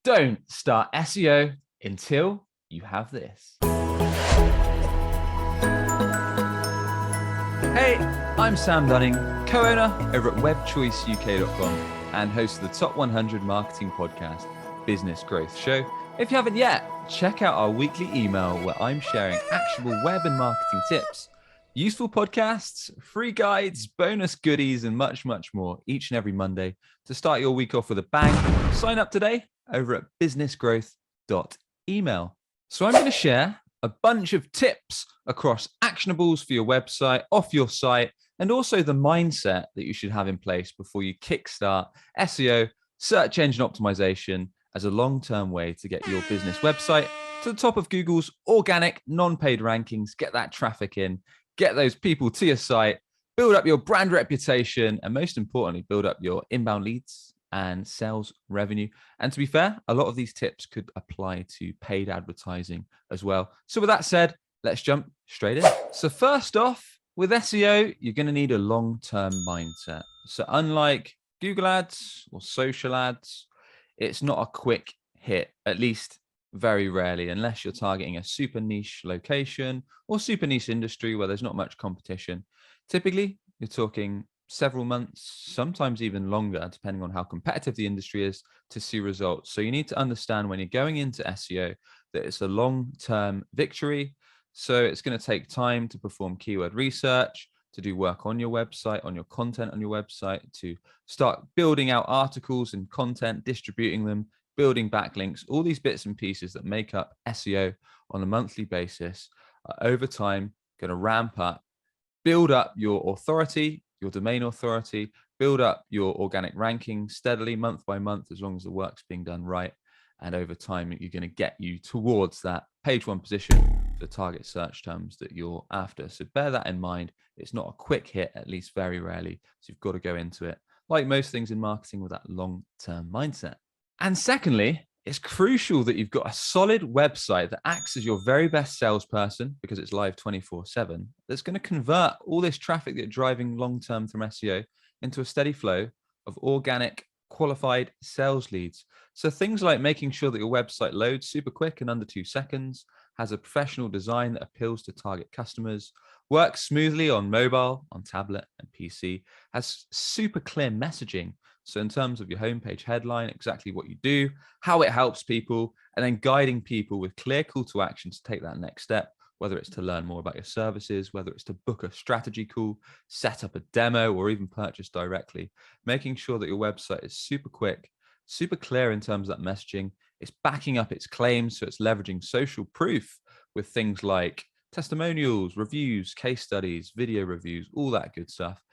Don't start SEO until you have this. Hey, I'm Sam Dunning, co-owner over at webchoiceuk.com and host of the Top 100 Marketing Podcast, Business Growth Show. If you haven't yet, check out our weekly email where I'm sharing actionable web and marketing tips, useful podcasts, free guides, bonus goodies, and much, much more each and every Monday to start your week off with a bang. Sign up today over at businessgrowth.email. So I'm going to share a bunch of tips across actionables for your website, off your site, and also the mindset that you should have in place before you kickstart SEO, search engine optimization, as a long-term way to get your business website to the top of Google's organic, non-paid rankings, get that traffic in, get those people to your site, build up your brand reputation, and most importantly, build up your inbound leads and sales revenue. And to be fair, a lot of these tips could apply to paid advertising as well. So with that said, let's jump straight in. So first off, with SEO, you're going to need a long-term mindset. So unlike Google ads or social ads, it's not a quick hit, at least very rarely, unless you're targeting a super niche location or super niche industry where there's not much competition. Typically, you're talking several months, sometimes even longer, depending on how competitive the industry is, to see results. So you need to understand when you're going into SEO that it's a long-term victory. So it's going to take time to perform keyword research, to do work on your website, on your content on your website, to start building out articles and content, distributing them, building backlinks, all these bits and pieces that make up SEO on a monthly basis are over time going to ramp up, build up your authority, your domain authority, build up your organic ranking steadily month by month, as long as the work's being done right. And over time, you're going to get you towards that page one position, the target search terms that you're after. So bear that in mind. It's not a quick hit, at least very rarely. So you've got to go into it, like most things in marketing, with that long-term mindset. And secondly, it's crucial that you've got a solid website that acts as your very best salesperson, because it's live 24/7, that's going to convert all this traffic that you're driving long-term from SEO into a steady flow of organic, qualified sales leads. So things like making sure that your website loads super quick in under 2 seconds, has a professional design that appeals to target customers, works smoothly on mobile, on tablet and PC, has super clear messaging. So in terms of your homepage headline, exactly what you do, how it helps people, and then guiding people with clear call to action to take that next step, whether it's to learn more about your services, whether it's to book a strategy call, set up a demo, or even purchase directly. Making sure that your website is super quick, super clear in terms of that messaging. It's backing up its claims, so it's leveraging social proof with things like testimonials, reviews, case studies, video reviews, all that good stuff.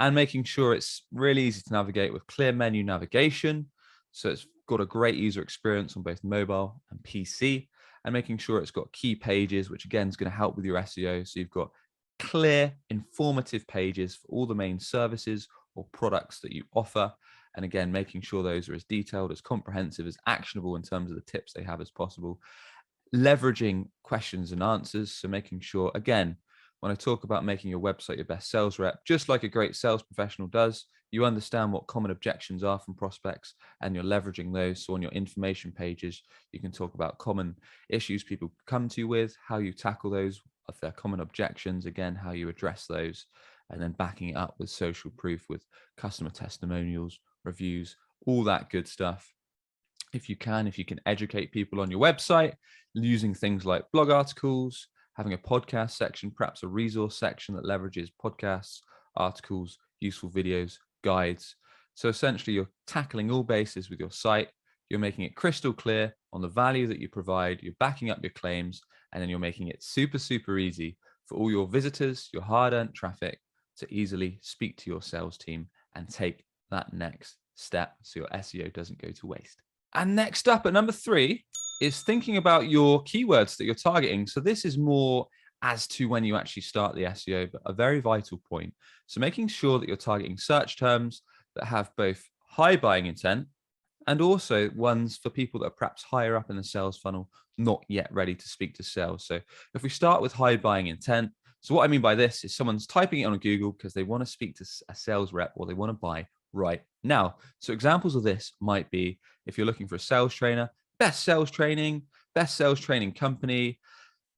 And making sure it's really easy to navigate with clear menu navigation. So it's got a great user experience on both mobile and PC, and making sure it's got key pages, which again is going to help with your SEO. So you've got clear, informative pages for all the main services or products that you offer. And again, making sure those are as detailed, as comprehensive, as actionable in terms of the tips they have as possible. Leveraging questions and answers. So making sure, again, when I talk about making your website your best sales rep, just like a great sales professional does, you understand what common objections are from prospects and you're leveraging those. So on your information pages, you can talk about common issues people come to you with, how you tackle those, if they're common objections, again, how you address those, and then backing it up with social proof, with customer testimonials, reviews, all that good stuff. If you can educate people on your website using things like blog articles, having a podcast section, perhaps a resource section that leverages podcasts, articles, useful videos, guides. So essentially, you're tackling all bases with your site. You're making it crystal clear on the value that you provide. You're backing up your claims, and then you're making it super, super easy for all your visitors, your hard-earned traffic, to easily speak to your sales team and take that next step so your SEO doesn't go to waste. And next up at number 3 is thinking about your keywords that you're targeting. So this is more as to when you actually start the SEO, but a very vital point. So making sure that you're targeting search terms that have both high buying intent and also ones for people that are perhaps higher up in the sales funnel, not yet ready to speak to sales. So if we start with high buying intent, so what I mean by this is someone's typing it on Google because they want to speak to a sales rep or they want to buy right now. So examples of this might be if you're looking for a sales trainer, best sales training company,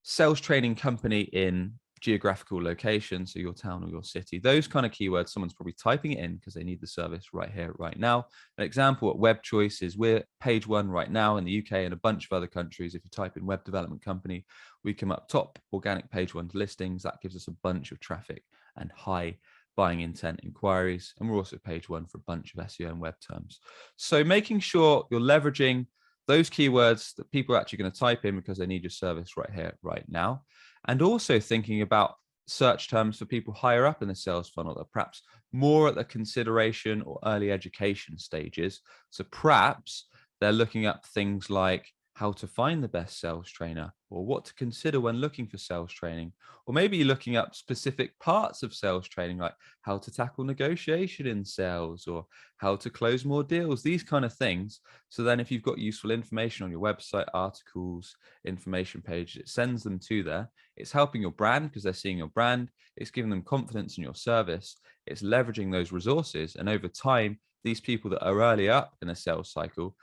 sales training company in geographical location, so your town or your city. Those kind of keywords, someone's probably typing it in because they need the service right here, right now. An example at Web Choice is we're page 1 right now in the UK and a bunch of other countries. If you type in web development company, we come up top, organic page 1 listings. That gives us a bunch of traffic and high buying intent inquiries. And we're also page 1 for a bunch of SEO and web terms. So making sure you're leveraging those keywords that people are actually going to type in because they need your service right here, right now. And also thinking about search terms for people higher up in the sales funnel that are perhaps more at the consideration or early education stages. So perhaps they're looking up things like how to find the best sales trainer, or what to consider when looking for sales training. Or maybe you're looking up specific parts of sales training, like how to tackle negotiation in sales or how to close more deals, these kind of things. So then if you've got useful information on your website, articles, information pages, it sends them to there. It's helping your brand because they're seeing your brand. It's giving them confidence in your service. It's leveraging those resources. And over time, these people that are early up in a sales cycle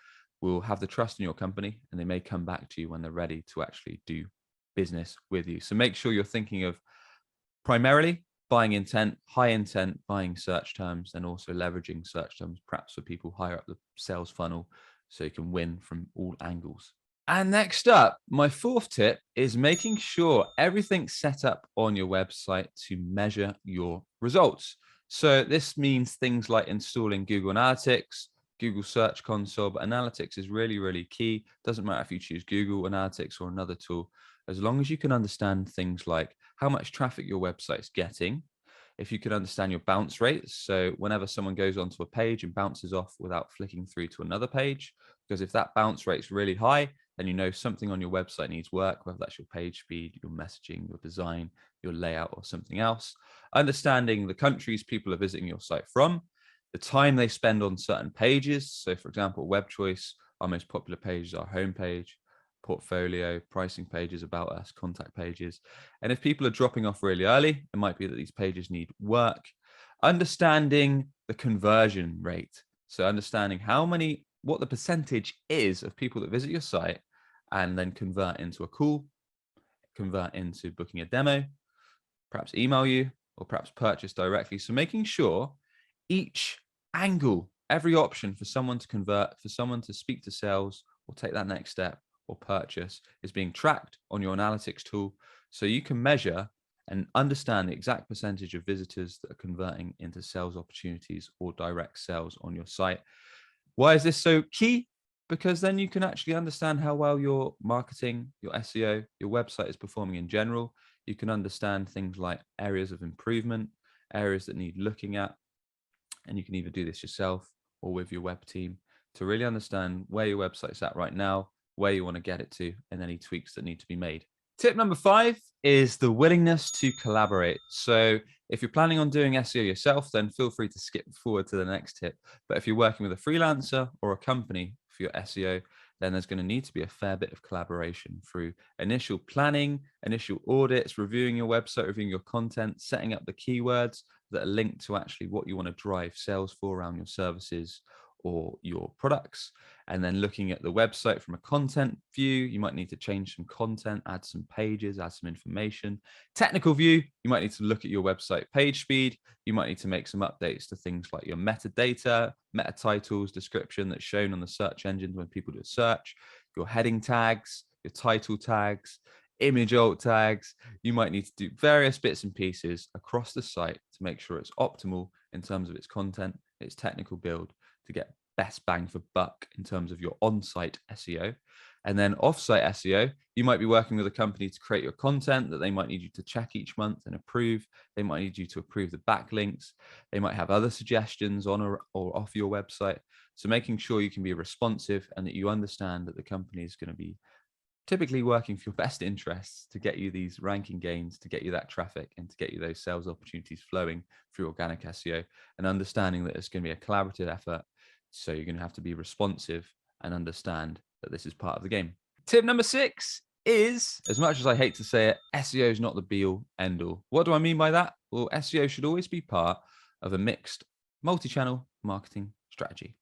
will have the trust in your company, and they may come back to you when they're ready to actually do business with you. So make sure you're thinking of primarily buying intent, high intent buying search terms, and also leveraging search terms, perhaps for people higher up the sales funnel, so you can win from all angles. And next up, my 4th tip is making sure everything's set up on your website to measure your results. So this means things like installing Google Analytics, Google Search Console, but Analytics is really, really key. Doesn't matter if you choose Google Analytics or another tool, as long as you can understand things like how much traffic your website's getting, if you can understand your bounce rates. So whenever someone goes onto a page and bounces off without flicking through to another page, because if that bounce rate's really high, then you know something on your website needs work, whether that's your page speed, your messaging, your design, your layout, or something else. Understanding the countries people are visiting your site from, the time they spend on certain pages. So for example, Web Choice, our most popular pages are homepage, portfolio, pricing pages, about us, contact pages. And if people are dropping off really early, it might be that these pages need work. Understanding the conversion rate. So understanding what the percentage is of people that visit your site and then convert into a call, convert into booking a demo, perhaps email you, or perhaps purchase directly. So making sure each angle, every option for someone to convert, for someone to speak to sales or take that next step or purchase is being tracked on your analytics tool, so you can measure and understand the exact percentage of visitors that are converting into sales opportunities or direct sales on your site. Why is this so key? Because then you can actually understand how well your marketing, your SEO, your website is performing in general. You can understand things like areas of improvement, areas that need looking at, and you can either do this yourself or with your web team to really understand where your website's at right now, where you want to get it to, and any tweaks that need to be made. Tip number 5 is the willingness to collaborate. So if you're planning on doing SEO yourself, then feel free to skip forward to the next tip. But if you're working with a freelancer or a company for your SEO, then there's going to need to be a fair bit of collaboration through initial planning, initial audits, reviewing your website, reviewing your content, setting up the keywords that are linked to actually what you want to drive sales for around your services or your products. And then looking at the website from a content view, you might need to change some content, add some pages, add some information. Technical view, you might need to look at your website page speed. You might need to make some updates to things like your metadata, meta titles, description that's shown on the search engine when people do a search, your heading tags, your title tags, image alt tags. You might need to do various bits and pieces across the site to make sure it's optimal in terms of its content, its technical build, to get best bang for buck in terms of your on-site SEO. And then off-site SEO, you might be working with a company to create your content that they might need you to check each month and approve. They might need you to approve the backlinks. They might have other suggestions on or off your website. So making sure you can be responsive and that you understand that the company is going to be typically working for your best interests to get you these ranking gains, to get you that traffic, and to get you those sales opportunities flowing through organic SEO, and understanding that it's going to be a collaborative effort. So you're going to have to be responsive and understand that this is part of the game. Tip number 6 is, as much as I hate to say it, SEO is not the be all end all. What do I mean by that? Well, SEO should always be part of a mixed multi-channel marketing strategy.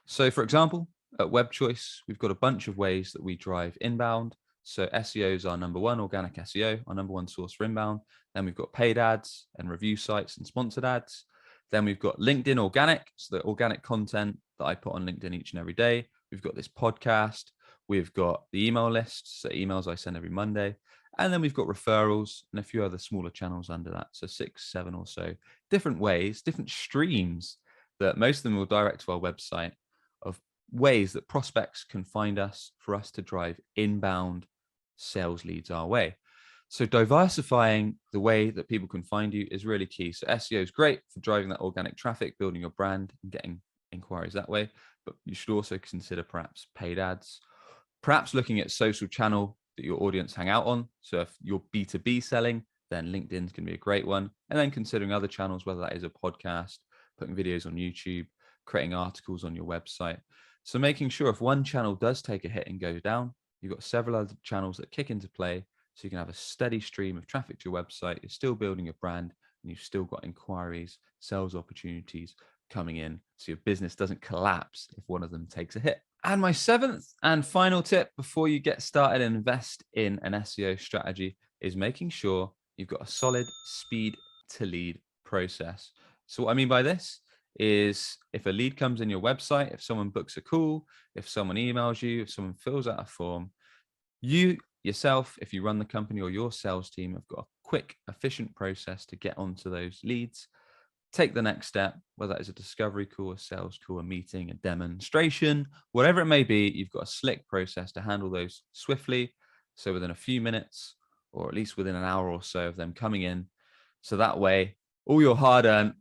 So for example, At Web Choice, we've got a bunch of ways that we drive inbound. So SEO is our number one, organic SEO, our number one source for inbound. Then we've got paid ads and review sites and sponsored ads. Then we've got LinkedIn organic, so the organic content that I put on LinkedIn each and every day. We've got this podcast. We've got the email list, so emails I send every Monday. And then we've got referrals and a few other smaller channels under that. So 6, 7 or so different ways, different streams that most of them will direct to our website of ways that prospects can find us for us to drive inbound sales leads our way. So diversifying the way that people can find you is really key. So SEO is great for driving that organic traffic, building your brand and getting inquiries that way. But you should also consider perhaps paid ads, perhaps looking at social channel that your audience hang out on. So if you're B2B selling, then LinkedIn's going to be a great one. And then considering other channels, whether that is a podcast, putting videos on YouTube, creating articles on your website. So making sure if one channel does take a hit and goes down, you've got several other channels that kick into play. So you can have a steady stream of traffic to your website. You're still building your brand and you've still got inquiries, sales opportunities coming in. So your business doesn't collapse if one of them takes a hit. And my 7th and final tip before you get started and invest in an SEO strategy is making sure you've got a solid speed to lead process. So what I mean by this is if a lead comes in your website, if someone books a call, if someone emails you, if someone fills out a form, you yourself, if you run the company or your sales team, have got a quick, efficient process to get onto those leads. Take the next step, whether that is a discovery call, a sales call, a meeting, a demonstration, whatever it may be, you've got a slick process to handle those swiftly. So within a few minutes, or at least within an hour or so of them coming in. So that way, all your hard-earned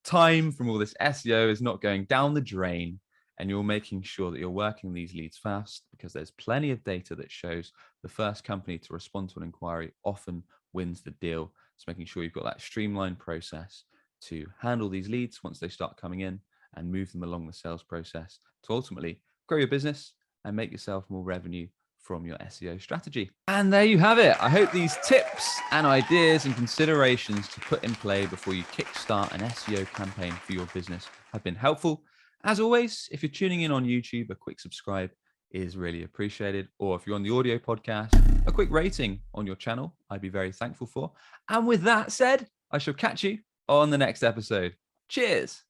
time from all this SEO is not going down the drain, and you're making sure that you're working these leads fast, because there's plenty of data that shows the first company to respond to an inquiry often wins the deal. So making sure you've got that streamlined process to handle these leads once they start coming in and move them along the sales process to ultimately grow your business and make yourself more revenue from your SEO strategy. And there you have it. I hope these tips and ideas and considerations to put in play before you kickstart an SEO campaign for your business have been helpful. As always, if you're tuning in on YouTube, a quick subscribe is really appreciated. Or if you're on the audio podcast, a quick rating on your channel, I'd be very thankful for. And with that said, I shall catch you on the next episode. Cheers.